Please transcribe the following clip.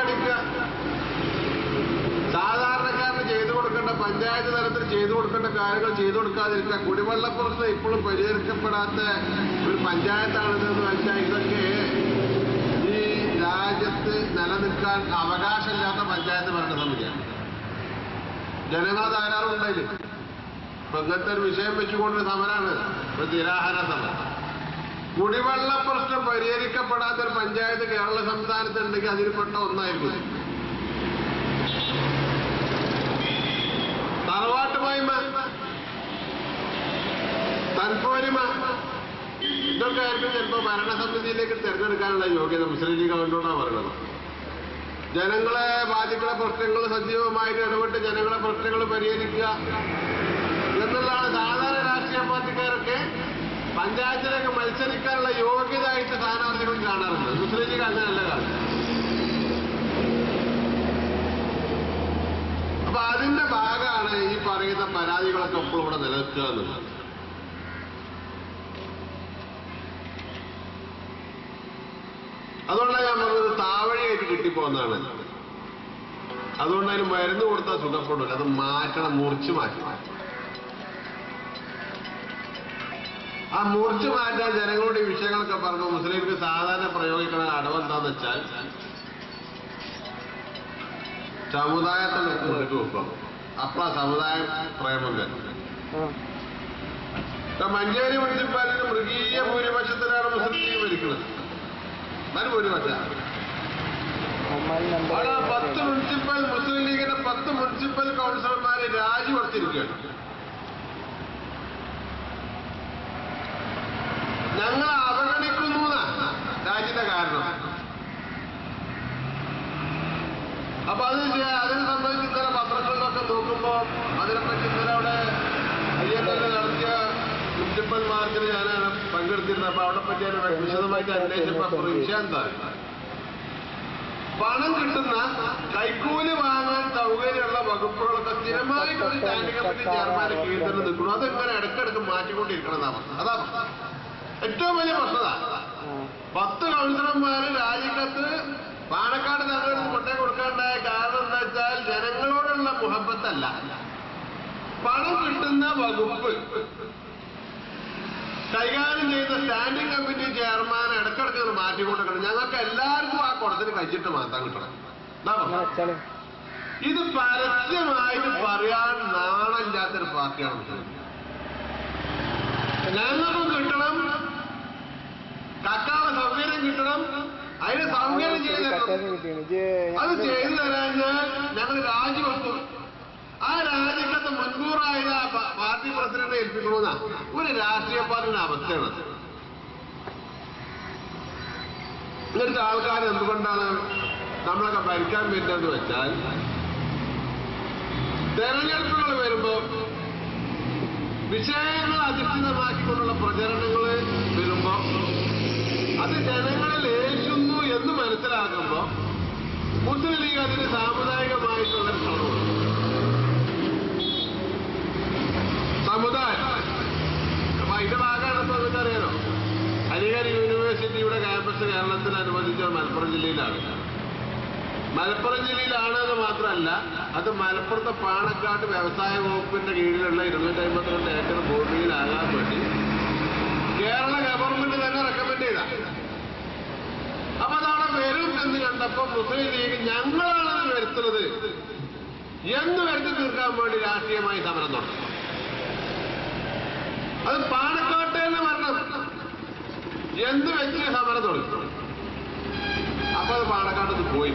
കാണിക്കുക. സാധാരണക്കാരന് ചെയ്തു കൊടുക്കേണ്ട, പഞ്ചായത്ത് തലത്തിൽ ചെയ്തു കൊടുക്കേണ്ട കാര്യങ്ങൾ ചെയ്തു കൊടുക്കാതിരിക്കുക. കുടിവെള്ള പ്രശ്നം ഇപ്പോഴും പരിഹരിക്കപ്പെടാത്ത ഒരു പഞ്ചായത്താണിതെന്ന് വെച്ചാൽ ഇതൊക്കെ ഈ രാജ്യത്ത് നിലനിൽക്കാൻ അവകാശമില്ലാത്ത പഞ്ചായത്ത് ഭരണസമിതിയാണ്. ജനങ്ങൾ ധാരാളം ഉണ്ടായില്ല. ഇപ്പൊ ഇങ്ങനത്തെ ഒരു വിഷയം വെച്ചുകൊണ്ട് സമരമാണ് ഒരു നിരാഹാര സമരം. കുടിവെള്ള പ്രശ്നം പരിഹരിക്കപ്പെടാത്തൊരു പഞ്ചായത്ത് കേരള സംസ്ഥാനത്തുണ്ടെങ്കിൽ അതിൽപ്പെട്ട ഒന്നായിരുന്നു. തറവാട്ടുമായ്മ, തൻപോരിമ, ഇതൊക്കെ ആയിരിക്കും ചിലപ്പോൾ ഭരണസമിതിയിലേക്ക് തിരഞ്ഞെടുക്കാനുള്ള യോഗ്യത മുസ്ലിം ലീഗ് അതുകൊണ്ടാണ് പറയുന്നത്. ജനങ്ങളെ ബാധിക്കുന്ന പ്രശ്നങ്ങൾ സജീവമായിട്ട് ഇടപെട്ട് ജനങ്ങളെ പ്രശ്നങ്ങൾ പരിഹരിക്കുക എന്നുള്ളതാണ് സാധാരണ രാഷ്ട്രീയ പാർട്ടിക്കാരൊക്കെ പഞ്ചായത്തിലേക്ക് മത്സരിക്കാനുള്ള യോഗ്യത ആയിട്ട് സ്ഥാനാർത്ഥികൾ കാണാറുണ്ട്. മുസ്ലിം ലീഗ് അങ്ങനെയല്ല കാണുന്നത്. അപ്പൊ അതിന്റെ ഭാഗമാണ് ഈ പറയുന്ന പരാതികളൊക്കെ ഇപ്പോൾ ഇവിടെ നിലനിൽക്കുക എന്നുള്ളത്. അതുകൊണ്ടാണ് ഞാൻ പറഞ്ഞത് താവഴിയായിട്ട് കിട്ടിപ്പോകുന്നതാണ്. അതുകൊണ്ട് അതിന് മരുന്ന് കൊടുത്താൽ സുഖപ്പെടില്ല. അത് മാറ്റണം, മുറിച്ച് മാറ്റണം. ആ മുറിച്ച് മാറ്റാൻ ജനങ്ങളുടെ ഈ വിഷയങ്ങളൊക്കെ പറയുമ്പോൾ മുസ്ലിംക്ക് സാധാരണ പ്രയോഗിക്കുന്ന അടവെന്താന്ന് വെച്ചാൽ സമുദായത്തെ മുന്നിട്ട് വെക്കും. അപ്പളാ സമുദായ പ്രേമം വരും. മഞ്ചേരി മുനിസിപ്പാലിറ്റി മൃഗീയ ഭൂരിപക്ഷത്തിലാണ് മുസ്ലിം ലീഗ് ഭരിക്കുന്നത്. ഭൂരിപക്ഷം അവിടെ 10 മുനിസിപ്പൽ മുസ്ലിം ലീഗിന്റെ 10 മുനിസിപ്പൽ കൗൺസിലർമാരെ രാജിവെച്ചിരിക്കുകയാണ്. ഞങ്ങൾ അവഗണിക്കുന്നു രാജ്യത്തെ കാരണം. അപ്പൊ അതിനെ സംബന്ധിച്ച് ഇന്നലെ പത്രങ്ങളിലൊക്കെ നോക്കുമ്പോ അതിനെപ്പറ്റി ഇന്നലെ അവിടെ അയ്യപ്പനിൽ നടത്തിയ മുനിസിപ്പൽ മാർച്ചിൽ ഞാനാണ് പങ്കെടുത്തിരുന്നത്. അപ്പൊ അവിടെ പറ്റി ഞാൻ വിശദമായിട്ട് അന്വേഷിച്ചപ്പോ വിഷയം എന്താ, പണം കിട്ടുന്ന കൈക്കൂലി വാങ്ങാൻ സൗകര്യമുള്ള വകുപ്പുകളൊക്കെ സ്ഥിരമായിട്ട് ഒരു സ്റ്റാൻഡിംഗ് കമ്മിറ്റി ചെയർമാനെ കീഴിൽ തന്നെ നിൽക്കണം. അതിങ്ങനെ ഇടയ്ക്കിടയ്ക്ക് മാറ്റിക്കൊണ്ടിരിക്കണം. അതാണ് ഏറ്റവും വലിയ പ്രശ്നത. 10 കൗൺസിലർമാര് രാജിക്കത്ത് പാണക്കാട് നഗരത്തിൽ കൊണ്ടേ കൊടുക്കാണ്ടായ കാരണം എന്താ വെച്ചാൽ ജനങ്ങളോടുള്ള മുഹബത്തല്ല, പണം കിട്ടുന്ന വകുപ്പ് കൈകാര്യം ചെയ്യുന്ന സ്റ്റാൻഡിംഗ് കമ്മിറ്റി ചെയർമാൻ ഇടയ്ക്കിടയ്ക്ക് മാറ്റിക്കൊണ്ടിരിക്കണം. ഞങ്ങൾക്ക് എല്ലാവർക്കും ആ കുടത്തിന് കഴിച്ചിട്ട് മാറ്റാൻ കിട്ടണം. ഇത് പരസ്യമായിട്ട് പറയാൻ നാണമില്ലാത്തൊരു പാർട്ടിയാണ്. ഞങ്ങൾക്കും കിട്ടണം, കക്കാള സൗകര്യം കിട്ടണം, അതിന് സൗകര്യം ചെയ്ത് തരണം. അത് ചെയ്തു തരാഞ്ഞാൽ ഞങ്ങൾ രാജിവെക്കും. ആ രാജിക്കത്ത് മുൻകൂറായത് പാർട്ടി പ്രസിഡന്റിനെ ഏൽപ്പിക്കണമെന്ന ഒരു രാഷ്ട്രീയ പാർട്ടിയുടെ അവസ്ഥയാണ്. ഇങ്ങനത്തെ ആൾക്കാർ എന്തുകൊണ്ടാണ് നമ്മളൊക്കെ ഭരിക്കാൻ പറ്റുന്നതെന്ന് വെച്ചാൽ തെരഞ്ഞെടുപ്പുകൾ വരുമ്പോ വിഷയങ്ങൾ അധിഷ്ഠിതമാക്കിക്കൊണ്ടുള്ള പ്രചരണങ്ങൾ വരുമ്പോ അത് ജനങ്ങളിൽ ഏൽക്കുന്നു എന്ന് മനസ്സിലാക്കുമ്പോ മുസ്ലിം ലീഗ് അതിന് സാമുദായികമായിട്ടുള്ള ശ്രമമാണ്. സമുദായം അപ്പൊ അതിന്റെ ഭാഗമാണ് ഇപ്പൊ നിങ്ങൾക്കറിയാലോ, അലിഗഡ് യൂണിവേഴ്സിറ്റിയുടെ ക്യാമ്പസ് കേരളത്തിൽ അനുവദിച്ചത് മലപ്പുറം ജില്ലയിലാണ്. മലപ്പുറം ജില്ലയിലാണെന്ന് മാത്രമല്ല, അത് മലപ്പുറത്തെ പാണക്കാട് വ്യവസായ വകുപ്പിന്റെ കീഴിലുള്ള 252 ഏക്കർ ഭൂമിയിലാകാൻ വേണ്ടി കേരള ഗവൺമെന്റ് തന്നെ റെക്കമെൻഡ് ചെയ്ത. അപ്പൊ അതവിടെ വരും എന്ന് കണ്ടപ്പോ മുസ്ലിം ലീഗ് ഞങ്ങളാണത് വരുത്തുന്നത് എന്ന് വരുത്തി തീർക്കാൻ വേണ്ടി രാഷ്ട്രീയമായി സമരം നടത്തും. അത് പാണക്കാട്ടേന്ന് വരണം എന്ന് വെച്ച് സമരം തുടങ്ങി. അപ്പൊ അത് പാണക്കാട്ടത് പോയി.